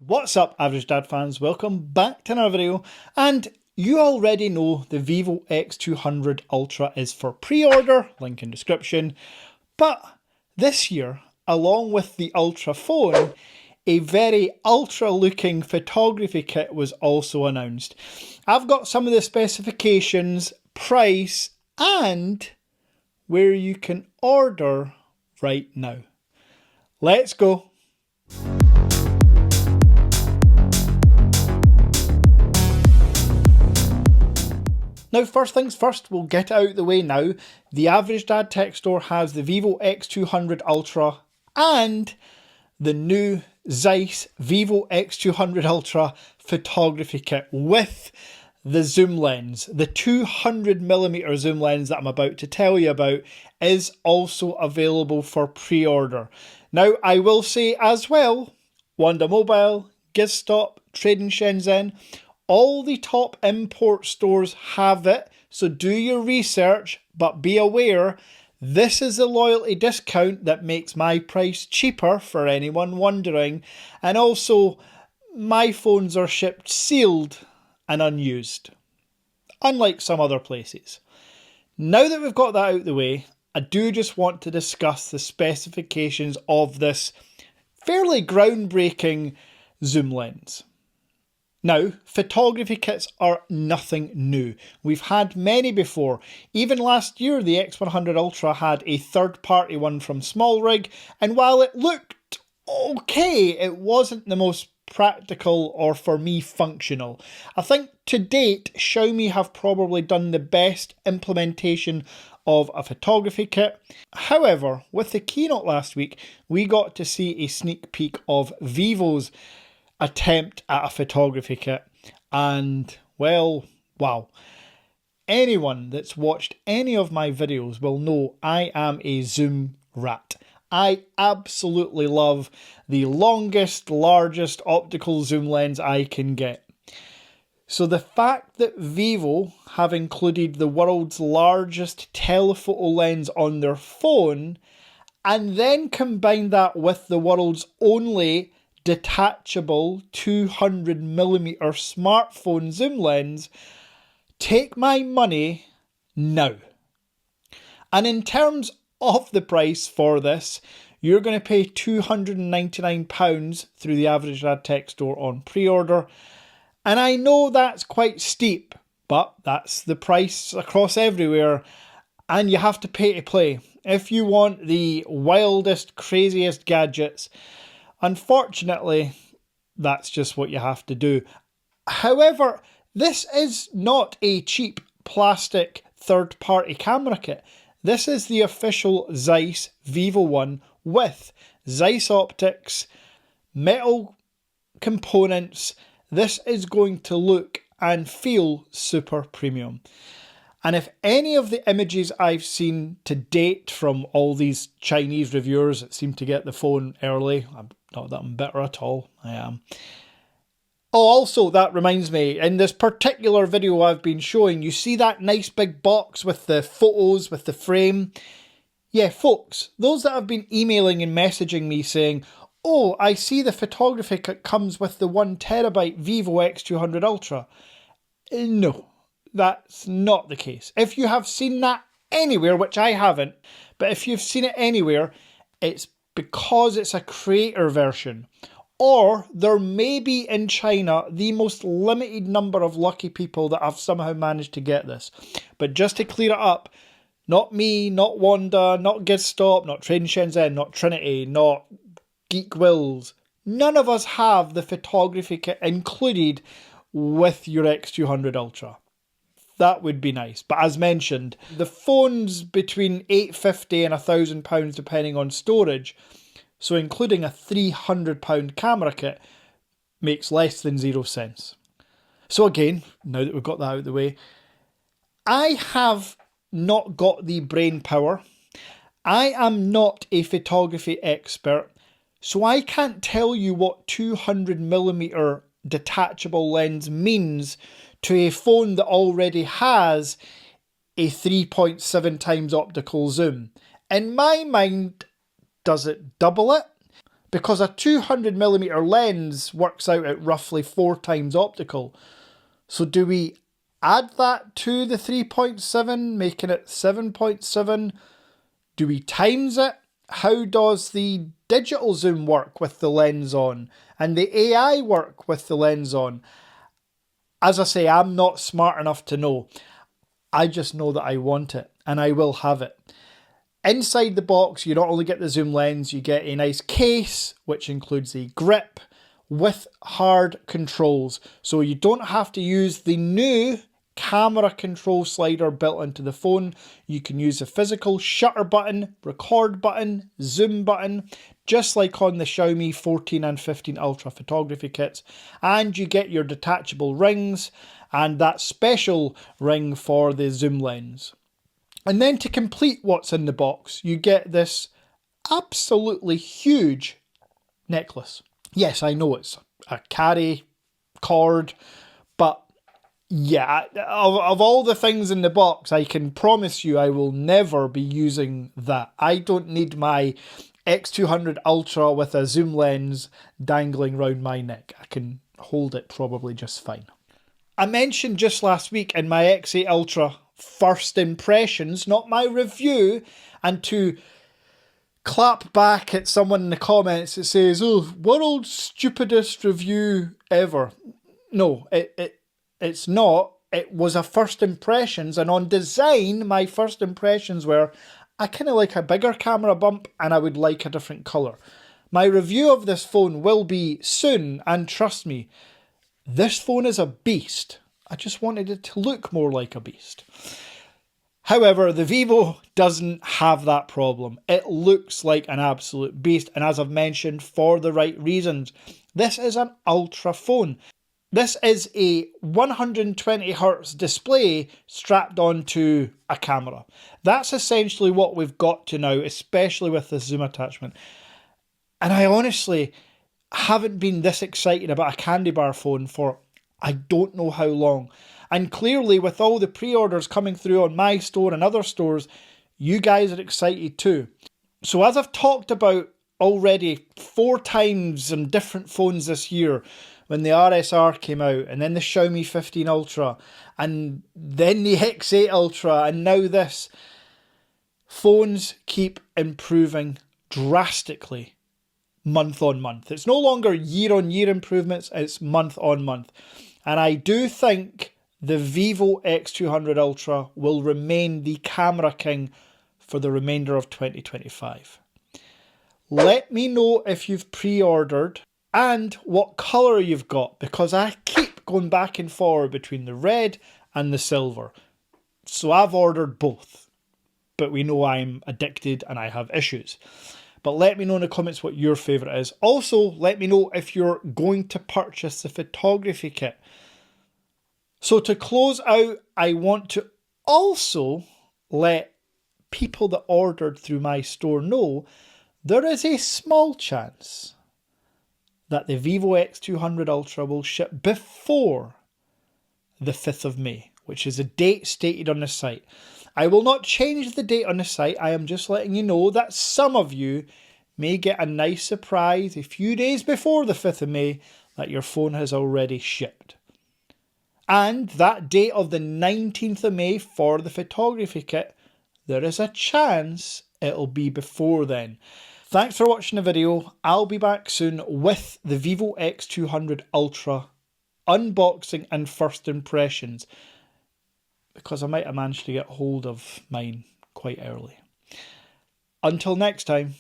What's up, Average Dad fans? Welcome back to another video. And you already know the Vivo X200 Ultra is for pre-order, link in description. But this year, along with the Ultra phone, a very ultra looking photography kit was also announced. I've got some of the specifications, price, and where you can order right now. Let's go. Now, first things first, we'll get it out of the way now. The Average Dad Tech Store has the Vivo X200 Ultra and the new Zeiss Vivo X200 Ultra photography kit with the zoom lens. The 200mm zoom lens that I'm about to tell you about is also available for pre-order. Now, I will say as well, Wanda Mobile, Gizstop, Trading Shenzhen, all the top import stores have it, so do your research, but be aware, this is a loyalty discount that makes my price cheaper for anyone wondering, and also my phones are shipped sealed and unused, unlike some other places. Now that we've got that out of the way, I do just want to discuss the specifications of this fairly groundbreaking zoom lens. Now, photography kits are nothing new. We've had many before. Even last year, the X100 Ultra had a third-party one from SmallRig, and while it looked okay, it wasn't the most practical or, for me, functional. I think to date, Xiaomi have probably done the best implementation of a photography kit. However, with the keynote last week, we got to see a sneak peek of Vivo's attempt at a photography kit, and well, wow. Anyone that's watched any of my videos will know I am a zoom rat. I absolutely love the longest, largest optical zoom lens I can get. So the fact that Vivo have included the world's largest telephoto lens on their phone, and then combine that with the world's only detachable 200mm smartphone zoom lens, take my money now. And in terms of the price for this, you're going to pay £299 through the Average Dad Tech Store on pre-order. And I know that's quite steep, but that's the price across everywhere, and you have to pay to play. If you want the wildest, craziest gadgets, unfortunately, that's just what you have to do. However, this is not a cheap plastic third-party camera kit. This is the official Zeiss Vivo one with Zeiss optics, metal components. This is going to look and feel super premium. And if any of the images I've seen to date from all these Chinese reviewers that seem to get the phone early, not that I'm bitter at all, I am. Oh, also, that reminds me, in this particular video I've been showing, you see that nice big box with the photos, with the frame? Yeah, folks, those that have been emailing and messaging me saying, oh, I see the photography kit comes with the 1TB Vivo X200 Ultra. No. That's not the case. If you have seen that anywhere, which I haven't, but if you've seen it anywhere, it's because it's a creator version. Or there may be in China the most limited number of lucky people that have somehow managed to get this. But just to clear it up, not me, not Wanda, not Gizstop, not Trading Shenzhen, not Trinity, not Geek Wills. None of us have the photography kit included with your X200 Ultra. That would be nice. But as mentioned, the phone's between £850 and £1,000 depending on storage. So including a £300 camera kit makes less than 0 sense. So again, now that we've got that out of the way, I have not got the brain power. I am not a photography expert. So I can't tell you what 200mm detachable lens means to a phone that already has a 3.7 times optical zoom. In my mind, does it double it? because a 200mm lens works out at roughly 4 times optical. So do we add that to the 3.7, making it 7.7? Do we times it? How does the digital zoom work with the lens on? And the AI work with the lens on? As I say, I'm not smart enough to know. I just know that I want it, and I will have it. Inside the box, you not only get the zoom lens, you get a nice case, which includes a grip with hard controls. So you don't have to use the new camera control slider built into the phone. You can use the physical shutter button, record button, zoom button, just like on the Xiaomi 14 and 15 Ultra photography kits. And you get your detachable rings and that special ring for the zoom lens. And then to complete what's in the box, you get this absolutely huge necklace. Yes, I know it's a carry cord, but yeah, of all the things in the box, I can promise you I will never be using that. I don't need my X200 Ultra with a zoom lens dangling round my neck. I can hold it probably just fine. I mentioned just last week in my X8 Ultra first impressions, not my review, and to clap back at someone in the comments that says, "Oh, world's stupidest review ever." No, it's not. It was a first impressions, and on design, my first impressions were, I kind of like a bigger camera bump and I would like a different colour. My review of this phone will be soon, and trust me, this phone is a beast. I just wanted it to look more like a beast. However, the Vivo doesn't have that problem. It looks like an absolute beast, and as I've mentioned, for the right reasons. This is an Ultra phone. This is a 120Hz display strapped onto a camera. That's essentially what we've got to now, especially with the zoom attachment. And I honestly haven't been this excited about a candy bar phone for I don't know how long. And clearly with all the pre-orders coming through on my store and other stores, you guys are excited too. So as I've talked about already 4 times on different phones this year, when the RSR came out, and then the Xiaomi 15 Ultra, and then the X8 Ultra, and now this, phones keep improving drastically month on month. It's no longer year on year improvements, it's month on month. And I do think the Vivo X200 Ultra will remain the camera king for the remainder of 2025. Let me know if you've pre-ordered and what colour you've got, because I keep going back and forward between the red and the silver. So I've ordered both, but we know I'm addicted and I have issues. But let me know in the comments what your favourite is. Also, let me know if you're going to purchase the photography kit. So to close out, I want to also let people that ordered through my store know there is a small chance that the Vivo X200 Ultra will ship before the 5th of May, which is a date stated on the site. I will not change the date on the site. I am just letting you know that some of you may get a nice surprise a few days before the 5th of May that your phone has already shipped. And that date of the 19th of May for the photography kit, there is a chance it'll be before then. Thanks for watching the video. I'll be back soon with the Vivo X200 Ultra unboxing and first impressions, because I might have managed to get hold of mine quite early. Until next time.